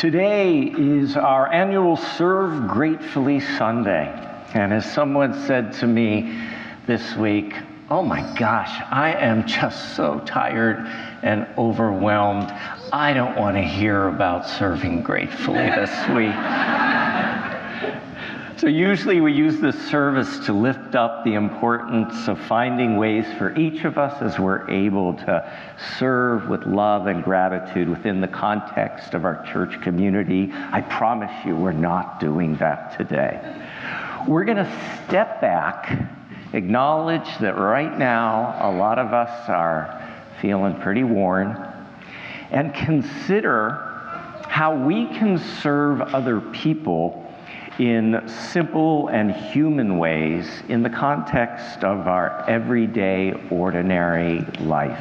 Today is our annual Serve Gratefully Sunday. And as someone said to me this week, oh my gosh, I am just so tired and overwhelmed. I don't want to hear about serving gratefully this week. So usually we use this service to lift up the importance of finding ways for each of us as we're able to serve with love and gratitude within the context of our church community. I promise you we're not doing that today. We're going to step back, acknowledge that right now a lot of us are feeling pretty worn, and consider how we can serve other people in simple and human ways in the context of our everyday, ordinary life.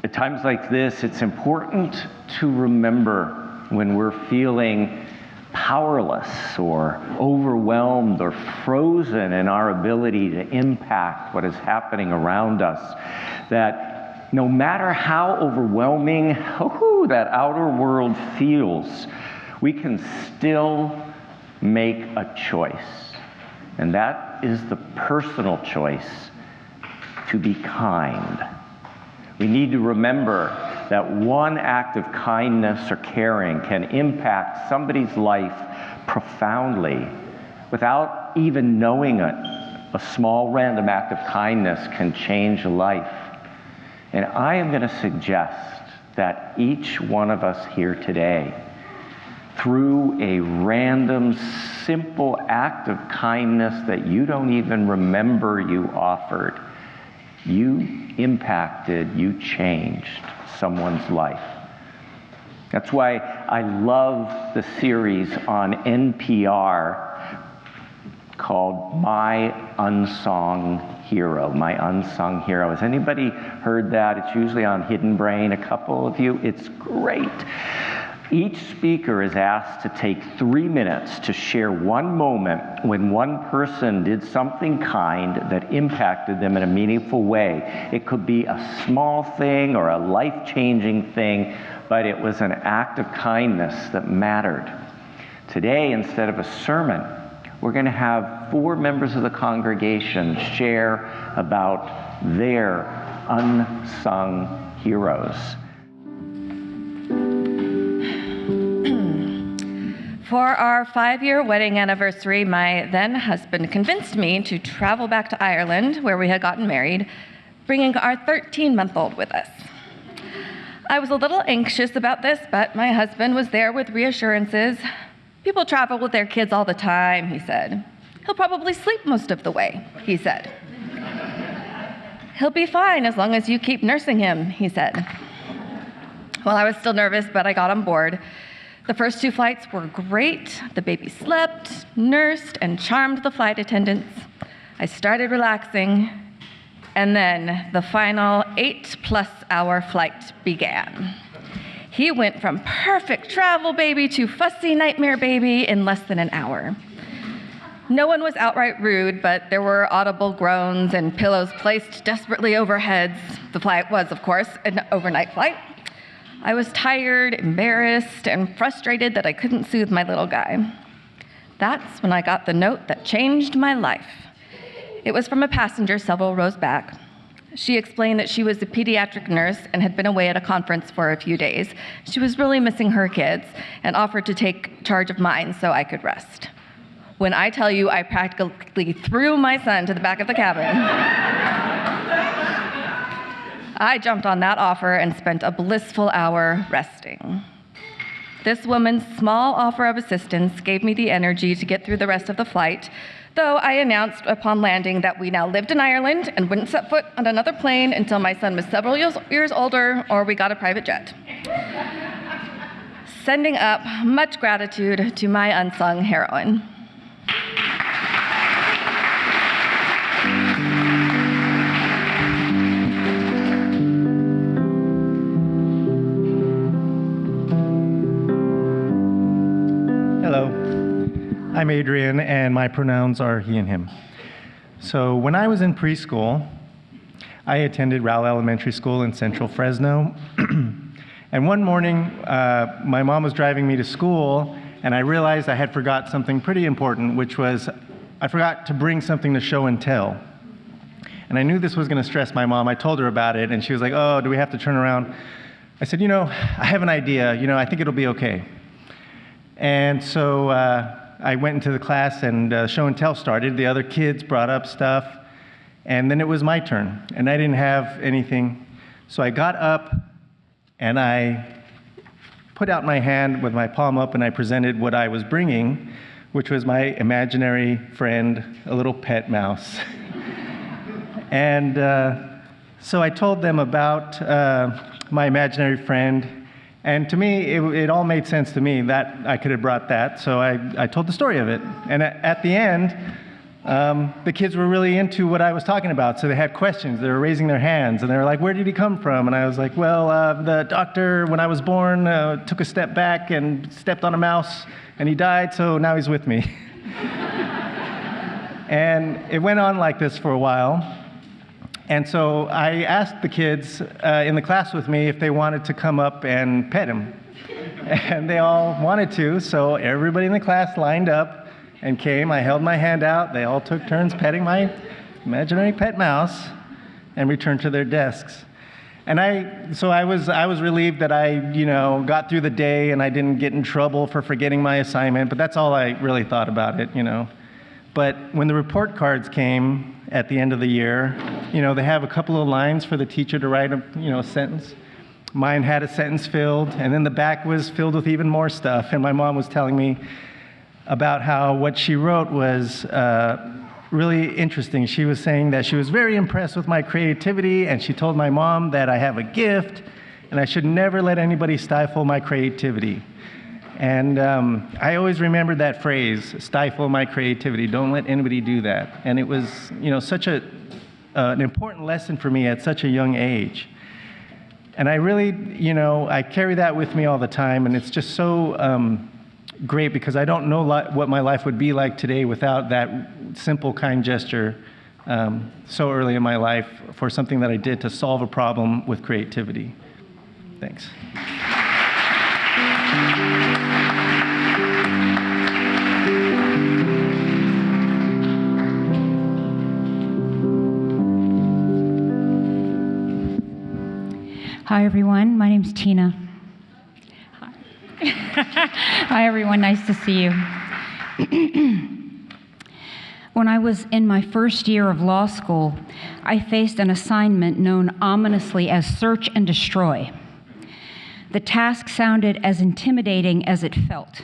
At times like this, it's important to remember when we're feeling powerless or overwhelmed or frozen in our ability to impact what is happening around us, that no matter how overwhelming that outer world feels, we can still make a choice. And that is the personal choice to be kind. We need to remember that one act of kindness or caring can impact somebody's life profoundly without even knowing it. A small random act of kindness can change a life. And I am going to suggest that each one of us here today, through a random, simple act of kindness that you don't even remember you offered, you impacted, you changed someone's life. That's why I love the series on NPR called My Unsung Hero. My Unsung Hero. Has anybody heard that? It's usually on Hidden Brain, a couple of you. It's great. Each speaker is asked to take 3 minutes to share one moment when one person did something kind that impacted them in a meaningful way. It could be a small thing or a life-changing thing, but it was an act of kindness that mattered. Today, instead of a sermon, we're going to have 4 members of the congregation share about their unsung heroes. For our 5-year wedding anniversary, my then husband convinced me to travel back to Ireland, where we had gotten married, bringing our 13-month-old with us. I was a little anxious about this, but my husband was there with reassurances. People travel with their kids all the time, he said. He'll probably sleep most of the way, he said. He'll be fine as long as you keep nursing him, he said. Well, I was still nervous, but I got on board. The first 2 flights were great. The baby slept, nursed, and charmed the flight attendants. I started relaxing, and then the final 8-plus-hour flight began. He went from perfect travel baby to fussy nightmare baby in less than an hour. No one was outright rude, but there were audible groans and pillows placed desperately over heads. The flight was, of course, an overnight flight. I was tired, embarrassed, and frustrated that I couldn't soothe my little guy. That's when I got the note that changed my life. It was from a passenger several rows back. She explained that she was a pediatric nurse and had been away at a conference for a few days. She was really missing her kids and offered to take charge of mine so I could rest. When I tell you I practically threw my son to the back of the cabin, I jumped on that offer and spent a blissful hour resting. This woman's small offer of assistance gave me the energy to get through the rest of the flight, though I announced upon landing that we now lived in Ireland and wouldn't set foot on another plane until my son was several years older or we got a private jet. Sending up much gratitude to my unsung heroine. Hello, I'm Adrian, and my pronouns are he and him. So when I was in preschool, I attended Rowell Elementary School in central Fresno, And one morning, my mom was driving me to school, and I realized I had forgot something pretty important, which was I forgot to bring something to show and tell. And I knew this was going to stress my mom. I told her about it, and she was like, oh, do we have to turn around? I said, I have an idea. I think it'll be okay. And so I went into the class, and show and tell started. The other kids brought up stuff, and then it was my turn, and I didn't have anything. So I got up, and I put out my hand with my palm up, and I presented what I was bringing, which was my imaginary friend, a little pet mouse. And so I told them about my imaginary friend, and to me, it all made sense to me that I could have brought that, so I told the story of it. And at the end, the kids were really into what I was talking about, so they had questions. They were raising their hands, and they were like, where did he come from? And I was like, well, the doctor, when I was born, took a step back and stepped on a mouse, and he died, so now he's with me. And it went on like this for a while. And so I asked the kids in the class with me if they wanted to come up and pet him. And they all wanted to, so everybody in the class lined up and came. I held my hand out. They all took turns petting my imaginary pet mouse and returned to their desks. And I was relieved that I, got through the day and I didn't get in trouble for forgetting my assignment, but that's all I really thought about it, But when the report cards came at the end of the year, they have a couple of lines for the teacher to write a sentence. Mine had a sentence filled, and then the back was filled with even more stuff. And my mom was telling me about how what she wrote was really interesting. She was saying that she was very impressed with my creativity, and she told my mom that I have a gift, and I should never let anybody stifle my creativity. And I always remembered that phrase, stifle my creativity. Don't let anybody do that. And it was, such an important lesson for me at such a young age. And I really, I carry that with me all the time, and it's just so great because I don't know what my life would be like today without that simple, kind gesture so early in my life for something that I did to solve a problem with creativity. Thanks. Hi, everyone. My name's Tina. Hi, everyone. Nice to see you. When I was in my first year of law school, I faced an assignment known ominously as Search and Destroy. The task sounded as intimidating as it felt.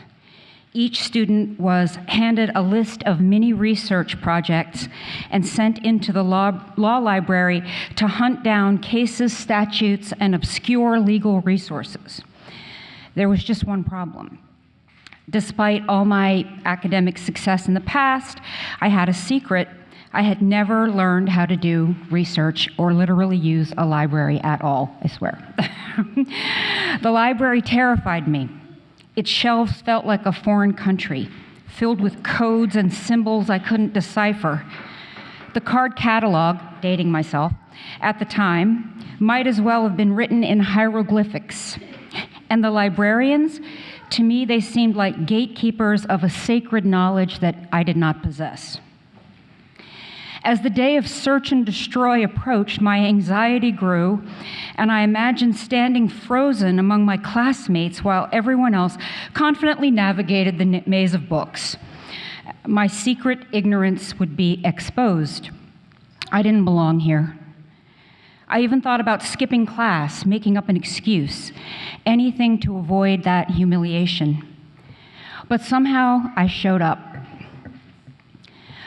Each student was handed a list of mini research projects and sent into the law library to hunt down cases, statutes, and obscure legal resources. There was just one problem. Despite all my academic success in the past, I had a secret. I had never learned how to do research or literally use a library at all, I swear. The library terrified me. Its shelves felt like a foreign country, filled with codes and symbols I couldn't decipher. The card catalog, dating myself, at the time, might as well have been written in hieroglyphics. And the librarians, to me, they seemed like gatekeepers of a sacred knowledge that I did not possess. As the day of Search and Destroy approached, my anxiety grew, and I imagined standing frozen among my classmates while everyone else confidently navigated the maze of books. My secret ignorance would be exposed. I didn't belong here. I even thought about skipping class, making up an excuse, anything to avoid that humiliation. But somehow I showed up.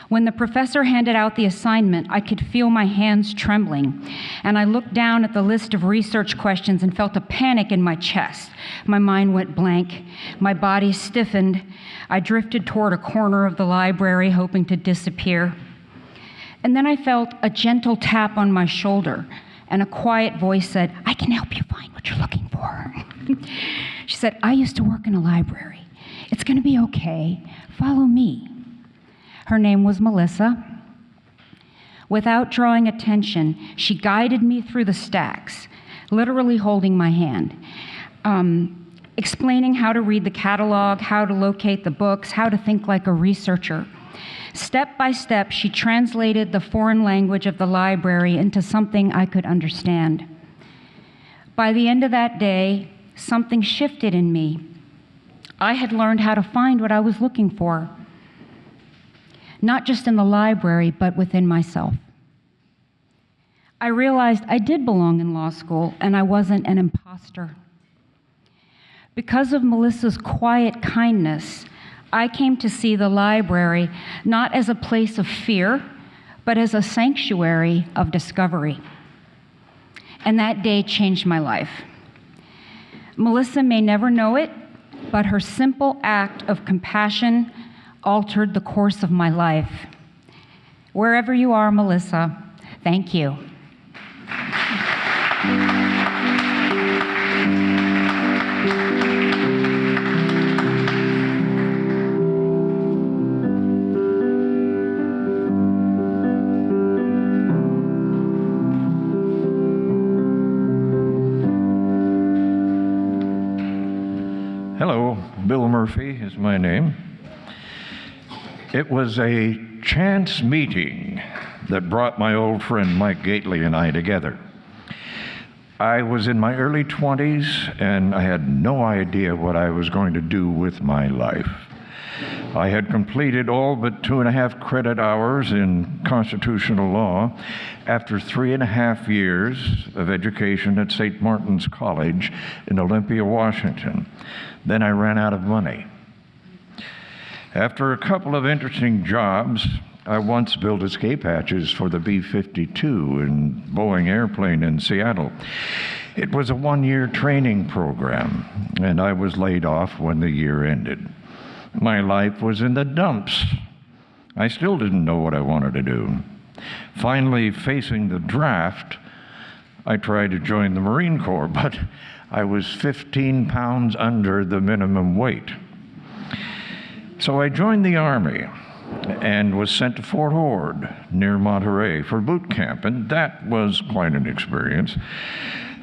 When the professor handed out the assignment, I could feel my hands trembling, and I looked down at the list of research questions and felt a panic in my chest. My mind went blank. My body stiffened. I drifted toward a corner of the library, hoping to disappear. And then I felt a gentle tap on my shoulder, and a quiet voice said, "I can help you find what you're looking for." She said, "I used to work in a library. It's going to be okay. Follow me." Her name was Melissa. Without drawing attention, she guided me through the stacks, literally holding my hand. explaining how to read the catalog, how to locate the books, how to think like a researcher. Step by step, she translated the foreign language of the library into something I could understand. By the end of that day, something shifted in me. I had learned how to find what I was looking for, not just in the library, but within myself. I realized I did belong in law school, and I wasn't an imposter. Because of Melissa's quiet kindness, I came to see the library not as a place of fear, but as a sanctuary of discovery. And that day changed my life. Melissa may never know it, but her simple act of compassion altered the course of my life. Wherever you are, Melissa, thank you. Hello, Bill Murphy is my name. It was a chance meeting that brought my old friend Mike Gately and I together. I was in my early 20s and I had no idea what I was going to do with my life. I had completed all but 2.5 credit hours in constitutional law after 3.5 years of education at St. Martin's College in Olympia, Washington. Then I ran out of money. After a couple of interesting jobs, I once built escape hatches for the B-52 and Boeing airplane in Seattle. It was a 1-year training program, and I was laid off when the year ended. My life was in the dumps. I still didn't know what I wanted to do. Finally, facing the draft, I tried to join the Marine Corps, but I was 15 pounds under the minimum weight. So I joined the Army and was sent to Fort Ord near Monterey for boot camp, and that was quite an experience.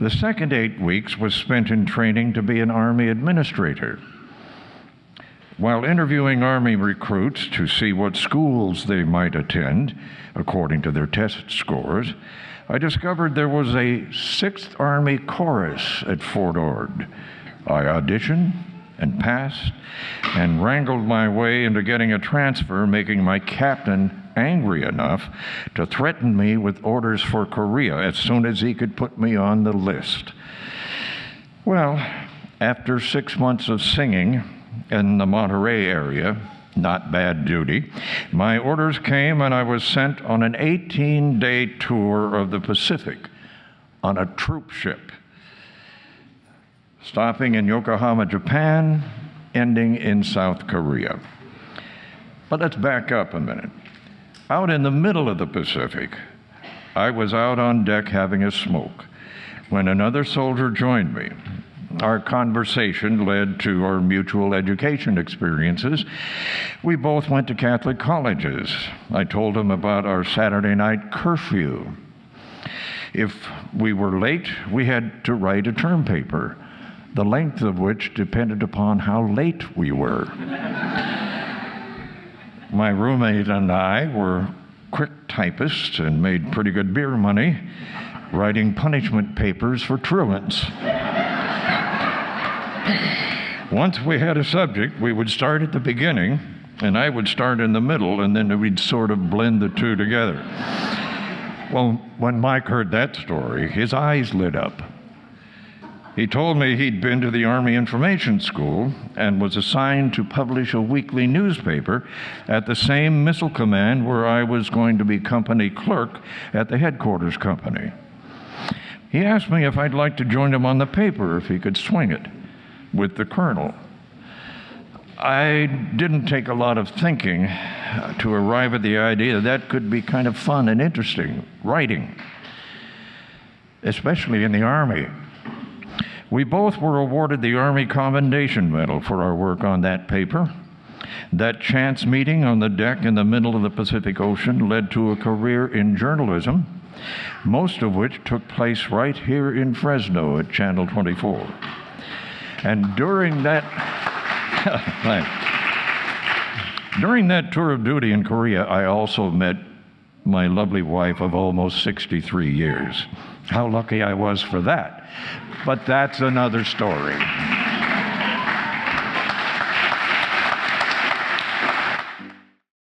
The second 8 weeks was spent in training to be an Army administrator. While interviewing Army recruits to see what schools they might attend according to their test scores, I discovered there was a 6th Army chorus at Fort Ord. I auditioned and passed and wrangled my way into getting a transfer, making my captain angry enough to threaten me with orders for Korea as soon as he could put me on the list. Well, after 6 months of singing in the Monterey area, not bad duty, my orders came and I was sent on an 18-day tour of the Pacific on a troop ship, stopping in Yokohama, Japan, ending in South Korea. But let's back up a minute. Out in the middle of the Pacific, I was out on deck having a smoke when another soldier joined me. Our conversation led to our mutual education experiences. We both went to Catholic colleges. I told him about our Saturday night curfew. If we were late, we had to write a term paper, the length of which depended upon how late we were. My roommate and I were quick typists and made pretty good beer money writing punishment papers for truants. Once we had a subject, we would start at the beginning, and I would start in the middle, and then we'd sort of blend the two together. Well, when Mike heard that story, his eyes lit up. He told me he'd been to the Army Information School and was assigned to publish a weekly newspaper at the same missile command where I was going to be company clerk at the headquarters company. He asked me if I'd like to join him on the paper if he could swing it with the colonel. I didn't take a lot of thinking to arrive at the idea that could be kind of fun and interesting, writing, especially in the Army. We both were awarded the Army Commendation Medal for our work on that paper. That chance meeting on the deck in the middle of the Pacific Ocean led to a career in journalism, most of which took place right here in Fresno at Channel 24. And during that tour of duty in Korea, I also met my lovely wife of almost 63 years. How lucky I was for that. But that's another story.